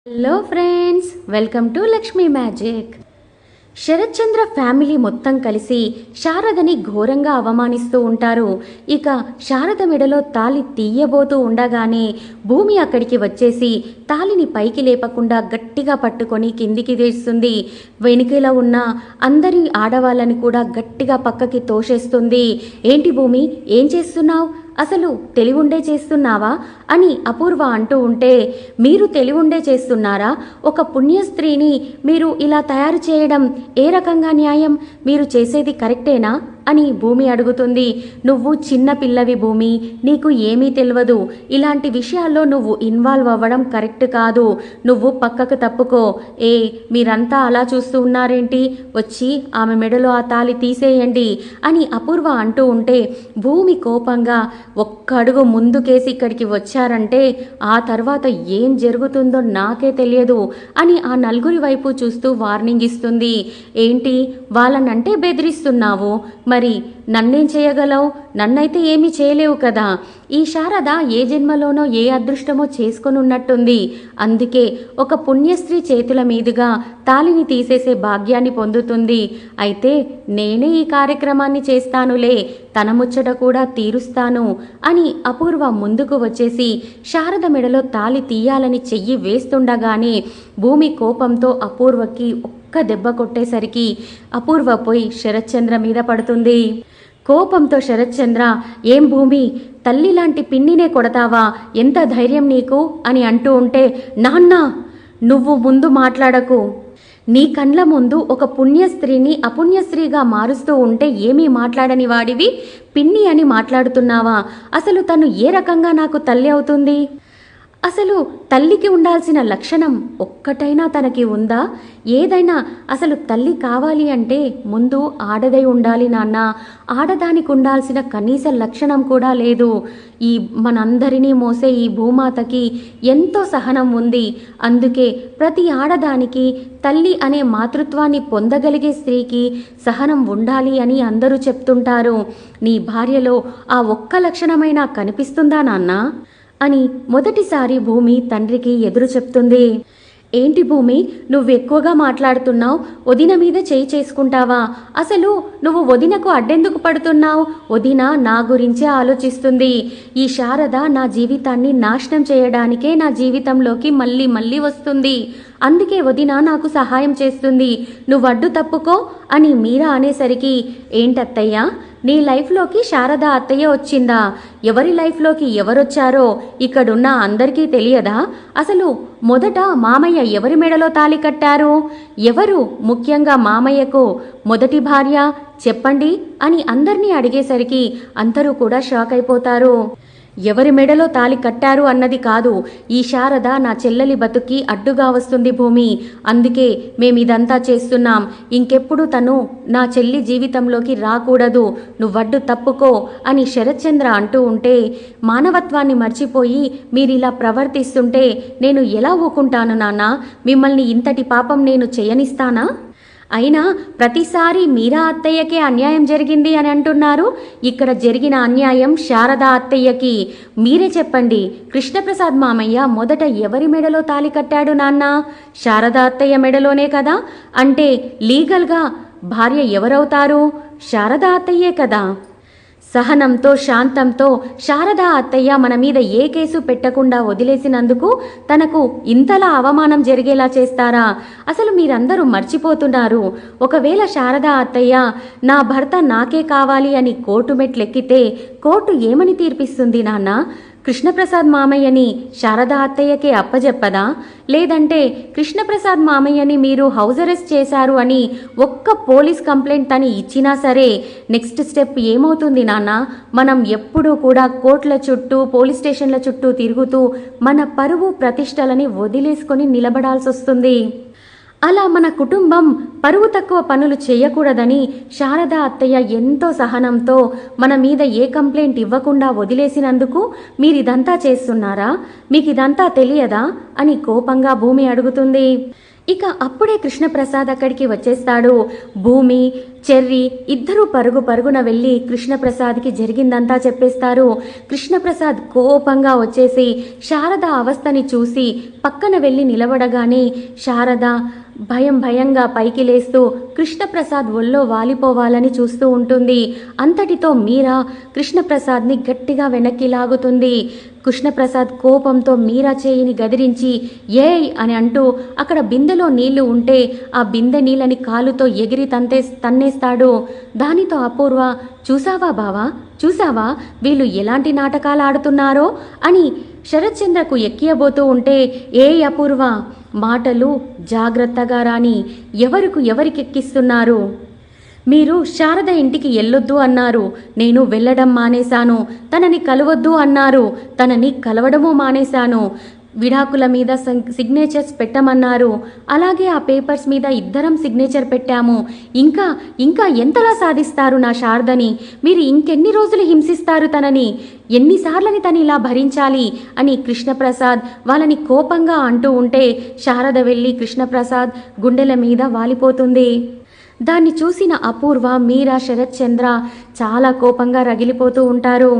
Hello friends, welcome to Lakshmi magic. Sharatchandra family మొత్తం కలిసి శారదని ఘోరంగా అవమానిస్తూ ఉంటారు. ఇక శారద మెడలో తాళి తీయబోతూ ఉండగానే భూమి అక్కడికి వచ్చేసి తాళిని పైకి లేపకుండా గట్టిగా పట్టుకొని కిందికి వేస్తుంది. వెనుకలో ఉన్న అందరి ఆడవాళ్ళని కూడా గట్టిగా పక్కకి తోసేస్తుంది. ఏంటి భూమి, ఏం చేస్తున్నావు? అసలు తెలివుండే చేస్తున్నావా అని అపూర్వ అంటూ ఉంటే, మీరు తెలివుండే చేస్తున్నారా? ఒక పుణ్య స్త్రీని మీరు ఇలా తయారు చేయడం ఏ రకంగా న్యాయం? మీరు చేసేది కరెక్టేనా అని భూమి అడుగుతుంది. నువ్వు చిన్న పిల్లవి భూమి, నీకు ఏమీ తెలియదు. ఇలాంటి విషయాల్లో నువ్వు ఇన్వాల్వ్ అవ్వడం కరెక్ట్ కాదు. నువ్వు పక్కకు తప్పుకో. మీరంతా అలా చూస్తూ ఉన్నారేంటి? వచ్చి ఆమె మెడలో ఆ తాళి తీసేయండి అని అపూర్వ అంటూ ఉంటే, భూమి కోపంగా ఒక్క అడుగు ముందుకేసి ఇక్కడికి వచ్చారంటే ఆ తర్వాత ఏం జరుగుతుందో నాకే తెలియదు అని ఆ నలుగురి వైపు చూస్తూ వార్నింగ్ ఇస్తుంది. ఏంటి, వాళ్ళనంటే బెదిరిస్తున్నావు? మరి నన్నేం చేయగలవు? నన్నైతే ఏమీ చేయలేవు కదా. ఈ శారద ఏ జన్మలోనో ఏ అదృష్టమో చేసుకొని ఉన్నట్టుంది. అందుకే ఒక పుణ్యస్త్రీ చేతుల మీదుగా తాళిని తీసేసే భాగ్యాన్ని పొందుతుంది. అయితే నేనే ఈ కార్యక్రమాన్ని చేస్తానులే, తన ముచ్చట కూడా తీరుస్తాను అని అపూర్వ ముందుకు వచ్చేసి శారద మెడలో తాళి తీయాలని చెయ్యి వేస్తుండగానే భూమి కోపంతో అపూర్వకి ఒక్క దెబ్బ కొట్టేసరికి అపూర్వ పోయి శరత్చంద్ర మీద పడుతుంది. కోపంతో శరత్చంద్ర, ఏం భూమి, తల్లి లాంటి పిన్నినే కొడతావా? ఎంత ధైర్యం నీకు అని అంటూ ఉంటే, నాన్న నువ్వు ముందు మాట్లాడకు. నీ కండ్ల ముందు ఒక పుణ్యస్త్రీని అపుణ్యస్త్రీగా మారుస్తూ ఉంటే ఏమీ మాట్లాడని వాడివి పిన్ని అని మాట్లాడుతున్నావా? అసలు తను ఏ రకంగా నాకు తల్లి అవుతుంది? అసలు తల్లికి ఉండాల్సిన లక్షణం ఒక్కటైనా తనకి ఉందా? ఏదైనా అసలు తల్లి కావాలి అంటే ముందు ఆడదై ఉండాలి నాన్న. ఆడదానికి ఉండాల్సిన కనీస లక్షణం కూడా లేదు. ఈ మనందరినీ మోసే ఈ భూమాతకి ఎంతో సహనం ఉంది. అందుకే ప్రతి ఆడదానికి తల్లి అనే మాతృత్వాన్ని పొందగలిగే స్త్రీకి సహనం ఉండాలి అని అందరూ చెప్తుంటారు. నీ భార్యలో ఆ ఒక్క లక్షణమైనా కనిపిస్తుందా నాన్న అని మొదటిసారి భూమి తండ్రికి ఎదురు చెప్తుంది. ఏంటి భూమి, నువ్వు ఎక్కువగా మాట్లాడుతున్నావు? వదిన మీద చేయి చేసుకుంటావా? అసలు నువ్వు వదినకు అడ్డెందుకు పడుతున్నావు? వదిన నా గురించే ఆలోచిస్తుంది. ఈ శారద నా జీవితాన్ని నాశనం చేయడానికే నా జీవితంలోకి మళ్ళీ మళ్ళీ వస్తుంది. అందుకే వదిన నాకు సహాయం చేస్తుంది. నువ్వు అడ్డు తప్పుకో అని మీరా అనేసరికి, ఏంటత్తయ్యా, నీ లైఫ్లోకి శారద అత్తయ్య వచ్చిందా? ఎవరి లైఫ్లోకి ఎవరొచ్చారో ఇక్కడున్న అందరికీ తెలియదా? అసలు మొదట మామయ్య ఎవరి మెడలో తాళి కట్టారు? ఎవరు ముఖ్యంగా మామయ్యకు మొదటి భార్య? చెప్పండి అని అందరినీ అడిగేసరికి అందరూ కూడా షాక్ అయిపోతారు. ఎవరి మెడలో తాళి కట్టారు అన్నది కాదు, ఈ శారద నా చెల్లెలి బతుకి అడ్డుగా వస్తుంది భూమి. అందుకే మేమిదంతా చేస్తున్నాం. ఇంకెప్పుడు తను నా చెల్లి జీవితంలోకి రాకూడదు. నువ్వడ్డు తప్పుకో అని శరత్చంద్ర అంటూ ఉంటే, మానవత్వాన్ని మర్చిపోయి మీరిలా ప్రవర్తిస్తుంటే నేను ఎలా ఊకుంటాను నాన్న? మిమ్మల్ని ఇంతటి పాపం నేను చేయనిస్తానా? అయినా ప్రతిసారి మీరా అత్తయ్యకే అన్యాయం జరిగింది అని అంటున్నారు. ఇక్కడ జరిగిన అన్యాయం శారదా అత్తయ్యకి. మీరే చెప్పండి, కృష్ణప్రసాద్ మామయ్య మొదట ఎవరి మెడలో తాళి కట్టాడు నాన్న? శారదా అత్తయ్య మెడలోనే కదా. అంటే లీగల్గా భార్య ఎవరవుతారు? శారదా అత్తయ్యే కదా. సహనంతో శాంతంతో శారదా అత్తయ్య మన మీద ఏ కేసు పెట్టకుండా వదిలేసినందుకు తనకు ఇంతలా అవమానం జరిగేలా చేస్తారా? అసలు మీరందరూ మర్చిపోతున్నారు. ఒకవేళ శారదా అత్తయ్య నా భర్త నాకే కావాలి అని కోర్టు మెట్లెక్కితే కోర్టు ఏమని తీర్పిస్తుంది నాన్న? కృష్ణప్రసాద్ మామయ్యని శారదా అత్తయ్యకే అప్పజెప్పదా? లేదంటే కృష్ణప్రసాద్ మామయ్యని మీరు హౌస్ అరెస్ట్ చేశారు అని ఒక్క పోలీస్ కంప్లైంట్ తని ఇచ్చినా సరే నెక్స్ట్ స్టెప్ ఏమవుతుంది నాన్న? మనం ఎప్పుడూ కూడా కోర్టుల చుట్టూ పోలీస్ స్టేషన్ల చుట్టూ తిరుగుతూ మన పరువు ప్రతిష్టలని వదిలేసుకొని నిలబడాల్సి వస్తుంది. అలా మన కుటుంబం పరువు తక్కువ పనులు చేయకూడదని శారదా అత్తయ్య ఎంతో సహనంతో మన మీద ఏ కంప్లైంట్ ఇవ్వకుండా వదిలేసినందుకు మీరిదంతా చేస్తున్నారా? మీకు ఇదంతా తెలియదా అని కోపంగా భూమి అడుగుతుంది. ఇక అప్పుడే కృష్ణప్రసాద్ అక్కడికి వచ్చేస్తాడు. భూమి, చెర్రి ఇద్దరూ పరుగు పరుగున వెళ్ళి కృష్ణప్రసాద్కి జరిగిందంతా చెప్పేస్తారు. కృష్ణప్రసాద్ కోపంగా వచ్చేసి శారద అవస్థని చూసి పక్కన వెళ్ళి నిలబడగానే శారద భయంగా పైకి లేస్తూ కృష్ణప్రసాద్ ఒళ్ళో వాలిపోవాలని చూస్తూ ఉంటుంది. అంతటితో మీరా కృష్ణప్రసాద్ని గట్టిగా వెనక్కి లాగుతుంది. కృష్ణప్రసాద్ కోపంతో మీరా చేయిని గదిరించి ఏయ్ అని అంటూ అక్కడ బిందెలో నీళ్లు ఉంటే ఆ బిందె నీళ్ళని కాలుతో ఎగిరి తన్నేస్తాడు. దానితో అపూర్వ చూసావా బావా, చూసావా వీళ్ళు ఎలాంటి నాటకాలు ఆడుతున్నారో అని శరత్చంద్రకు ఎక్కియబోతూ ఉంటే ఏ అపూర్వ, మాటలు జాగ్రత్తగా రాని, ఎవరికెక్కిస్తున్నారు? మీరు శారద ఇంటికి వెళ్ళొద్దు అన్నారు, నేను వెళ్ళడం మానేశాను. తనని కలవద్దు అన్నారు, తనని కలవడము మానేశాను. విడాకుల మీద సిగ్నేచర్స్ పెట్టమన్నారు, అలాగే ఆ పేపర్స్ మీద ఇద్దరం సిగ్నేచర్ పెట్టాము. ఇంకా ఎంతలా సాధిస్తారు నా శారదని? మీరు ఇంకెన్ని రోజులు హింసిస్తారు తనని? ఎన్నిసార్లని తను ఇలా భరించాలి అని కృష్ణప్రసాద్ వాళ్ళని కోపంగా అంటూ ఉంటే శారద వెళ్ళి కృష్ణప్రసాద్ గుండెల మీద వాలిపోతుంది. దాన్ని చూసిన అపూర్వ, మీరా, శరత్చంద్ర చాలా కోపంగా రగిలిపోతూ ఉంటారు.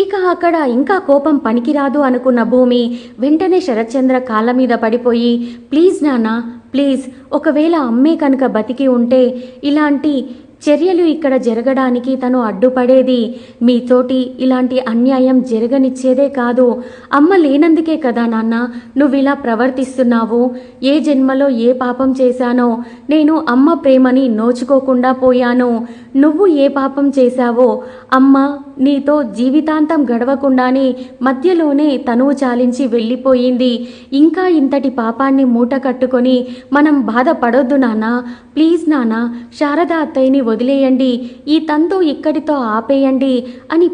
ఇక అక్కడ ఇంకా కోపం పనికిరాదు అనుకున్న భూమి వెంటనే శరత్చంద్ర కాళ్ళ మీద పడిపోయి ప్లీజ్ నాన్న, ప్లీజ్, ఒకవేళ అమ్మే కనుక బతికి ఉంటే ఇలాంటి చర్యలు ఇక్కడ జరగడానికి తను అడ్డుపడేది. మీతోటి ఇలాంటి అన్యాయం జరగనిచ్చేదే కాదు. అమ్మ లేనందుకే కదా నాన్న నువ్వు ఇలా ప్రవర్తిస్తున్నావు. ఏ జన్మలో ఏ పాపం చేశానో నేను అమ్మ ప్రేమని నోచుకోకుండా పోయాను. నువ్వు ఏ పాపం చేశావో అమ్మ నీతో జీవితాంతం గడవకుండానే మధ్యలోనే తనువు చాలించి వెళ్ళిపోయింది. ఇంకా ఇంతటి పాపాన్ని మూట కట్టుకొని మనం బాధపడొద్దు నాన్న, ప్లీజ్ నాన్న, శారద అత్తయ్యని వదిలేయండి, ఈ తంతు ఇక్కడితో ఆపేయండి అని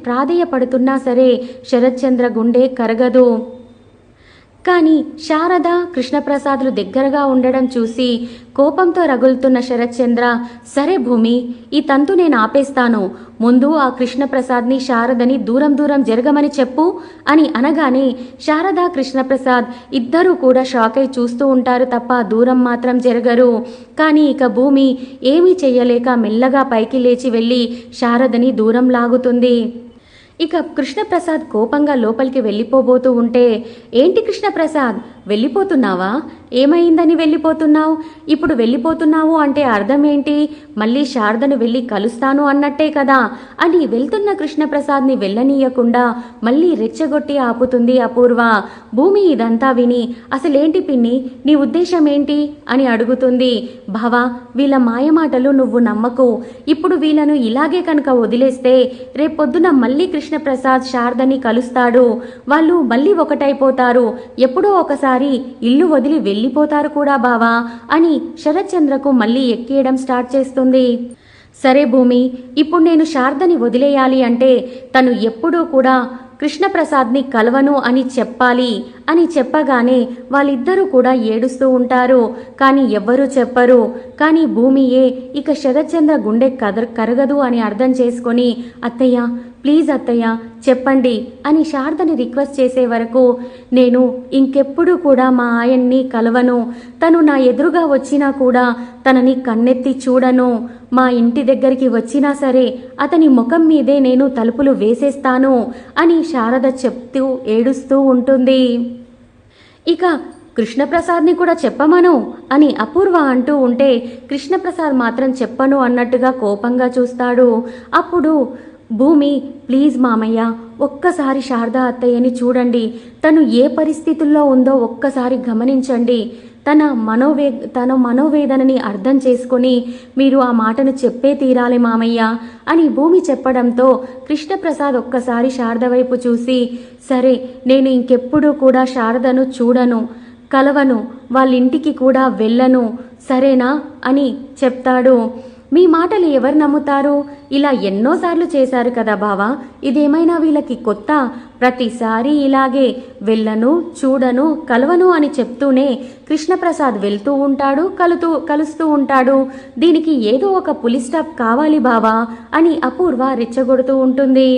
ప్రాధేయపడుతున్నా సరే శరత్చంద్ర గుండె కరగదు. కానీ శారద, కృష్ణప్రసాద్లు దగ్గరగా ఉండడం చూసి కోపంతో రగులుతున్న శరత్చంద్ర సరే భూమి, ఈ తంతు నేను ఆపేస్తాను, ముందు ఆ కృష్ణప్రసాద్ని శారదని దూరం జరగమని చెప్పు అని అనగానే శారద, కృష్ణప్రసాద్ ఇద్దరూ కూడా షాక్ అయి చూస్తూ ఉంటారు తప్ప దూరం మాత్రం జరగరు. కానీ ఇక భూమి ఏమీ చెయ్యలేక మెల్లగా పైకి లేచి వెళ్ళి శారదని దూరం లాగుతుంది. ఇక కృష్ణప్రసాద్ కోపంగా లోపలికి వెళ్ళిపోబోతూ ఉంటే ఏంటి కృష్ణప్రసాద్, వెళ్ళిపోతున్నావా? ఏమైందని వెళ్ళిపోతున్నావు? ఇప్పుడు వెళ్ళిపోతున్నావు అంటే అర్థం ఏంటి? మళ్ళీ శారదను వెళ్ళి కలుస్తాను అన్నట్టే కదా అని వెళ్తున్న కృష్ణప్రసాద్ని వెళ్ళనీయకుండా మళ్ళీ రెచ్చగొట్టి ఆపుతుంది అపూర్వ. భూమి ఇదంతా విని అసలేంటి పిన్ని, నీ ఉద్దేశం ఏంటి అని అడుగుతుంది. బావా, వీళ్ళ మాయమాటలు నువ్వు నమ్మకు. ఇప్పుడు వీళ్ళను ఇలాగే కనుక వదిలేస్తే రేపొద్దున మళ్ళీ కృష్ణప్రసాద్ శారదని కలుస్తాడు. వాళ్ళు మళ్ళీ ఒకటైపోతారు. ఎప్పుడో ఒకసారి ఇల్లు వదిలి వెళ్ళిపోతారు కూడా బావా అని శరత్చంద్రకు మళ్ళీ ఎక్కేయడం స్టార్ట్ చేస్తుంది. సరే భూమి, ఇప్పుడు నేను శారదని వదిలేయాలి అంటే తను ఎప్పుడూ కూడా కృష్ణప్రసాద్ని కలవను అని చెప్పాలి అని చెప్పగానే వాళ్ళిద్దరూ కూడా ఏడుస్తూ ఉంటారు. కానీ ఎవ్వరూ చెప్పరు. కానీ భూమియే ఇక శరత్చంద్ర గుండె కరగదు అని అర్థం చేసుకొని అత్తయ్య, ప్లీజ్ అత్తయ్య చెప్పండి అని శారదని రిక్వెస్ట్ చేసే వరకు నేను ఇంకెప్పుడు కూడా మా ఆయన్ని కలవను, తను నా ఎదురుగా వచ్చినా కూడా తనని కన్నెత్తి చూడను, మా ఇంటి దగ్గరికి వచ్చినా సరే అతని ముఖం మీదే నేను తలుపులు వేసేస్తాను అని శారద చెప్తూ ఏడుస్తూ ఉంటుంది. ఇక కృష్ణప్రసాద్ని కూడా చెప్పమను అని అపూర్వ అంటూ ఉంటే కృష్ణప్రసాద్ మాత్రం చెప్పను అన్నట్టుగా కోపంగా చూస్తాడు. అప్పుడు భూమి ప్లీజ్ మామయ్య, ఒక్కసారి శారద అత్తయ్యని చూడండి, తను ఏ పరిస్థితుల్లో ఉందో ఒక్కసారి గమనించండి, తన మనోవేదనని అర్థం చేసుకొని మీరు ఆ మాటను చెప్పే తీరాలి మామయ్య అని భూమి చెప్పడంతో కృష్ణప్రసాద్ ఒక్కసారి శారద వైపు చూసి సరే నేను ఇంకెప్పుడు కూడా శారదను చూడను, కలవను, వాళ్ళింటికి కూడా వెళ్ళను, సరేనా అని చెప్తాడు. మీ మాటలు ఎవరు నమ్ముతారు? ఇలా ఎన్నోసార్లు చేశారు కదా బావా, ఇదేమైనా వీళ్ళకి కొత్త? ప్రతిసారి ఇలాగే వెళ్ళను, చూడను, కలవను అని చెప్తూనే కృష్ణప్రసాద్ వెళ్తూ ఉంటాడు, కలుస్తూ ఉంటాడు. దీనికి ఏదో ఒక పులి స్టాప్ కావాలి బావా అని అపూర్వ రెచ్చగొడుతూ ఉంటుంది.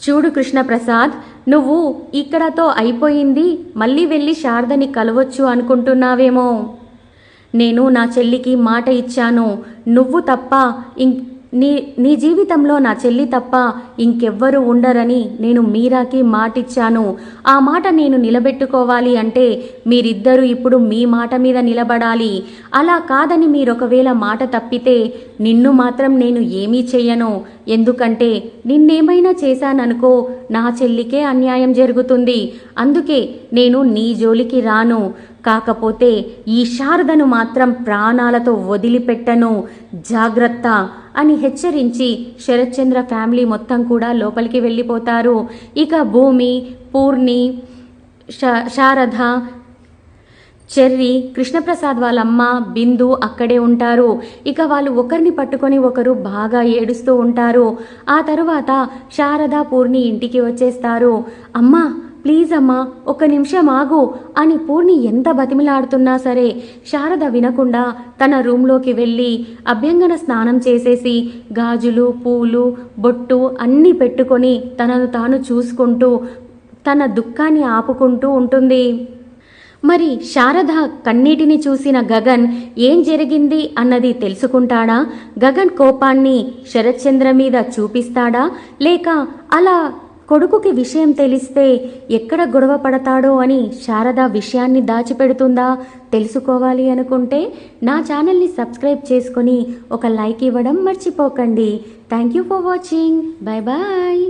చూడు కృష్ణప్రసాద్, నువ్వు ఇక్కడతో అయిపోయింది, మళ్ళీ వెళ్ళి శారదని కలవచ్చు అనుకుంటున్నావేమో. నేను నా చెల్లికి మాట ఇచ్చాను, నువ్వు తప్ప నీ జీవితంలో నా చెల్లి తప్ప ఇంకెవ్వరూ ఉండరని నేను మీరాకి మాటిచ్చాను. ఆ మాట నేను నిలబెట్టుకోవాలి అంటే మీరిద్దరూ ఇప్పుడు మీ మాట మీద నిలబడాలి. అలా కాదని మీరొకవేళ మాట తప్పితే నిన్ను మాత్రం నేను ఏమీ చెయ్యను. ఎందుకంటే నిన్నేమైనా చేశాననుకో నా చెల్లికే అన్యాయం జరుగుతుంది. అందుకే నేను నీ జోలికి రాను. కాకపోతే ఈ శారదను మాత్రం ప్రాణాలతో వదిలిపెట్టను, జాగ్రత్త అని హెచ్చరించి శరత్చంద్ర ఫ్యామిలీ మొత్తం కూడా లోపలికి వెళ్ళిపోతారు. ఇక భూమి, పూర్ణి, శారద, చెర్రి, కృష్ణప్రసాద్ వాళ్ళమ్మ, బిందు అక్కడే ఉంటారు. ఇక వాళ్ళు ఒకరిని పట్టుకొని ఒకరు బాగా ఏడుస్తూ ఉంటారు. ఆ తరువాత శారద, పూర్ణి ఇంటికి వచ్చేస్తారు. అమ్మా ప్లీజ్ అమ్మా ఒక నిమిషం ఆగు అని పూర్ణి ఎంత బతిమిలాడుతున్నా సరే శారద వినకుండా తన రూమ్లోకి వెళ్ళి అభ్యంగన స్నానం చేసేసి గాజులు, పూలు, బొట్టు అన్నీ పెట్టుకొని తనను తాను చూసుకుంటూ తన దుఃఖాన్ని ఆపుకుంటూ ఉంటుంది. మరి శారద కన్నీటిని చూసిన గగన్ ఏం జరిగింది అన్నది తెలుసుకుంటాడా? గగన్ కోపాన్ని శరత్చంద్ర మీద చూపిస్తాడా? లేక అలా కొడుకుకి విషయం తెలిస్తే ఎక్కడ గొడవ పడతాడో అని శారద విషయాన్ని దాచిపెడుతుందా? తెలుసుకోవాలి అనుకుంటే నా ఛానల్ని సబ్స్క్రైబ్ చేసుకొని ఒక లైక్ ఇవ్వడం మర్చిపోకండి. Thank you for watching. Bye bye.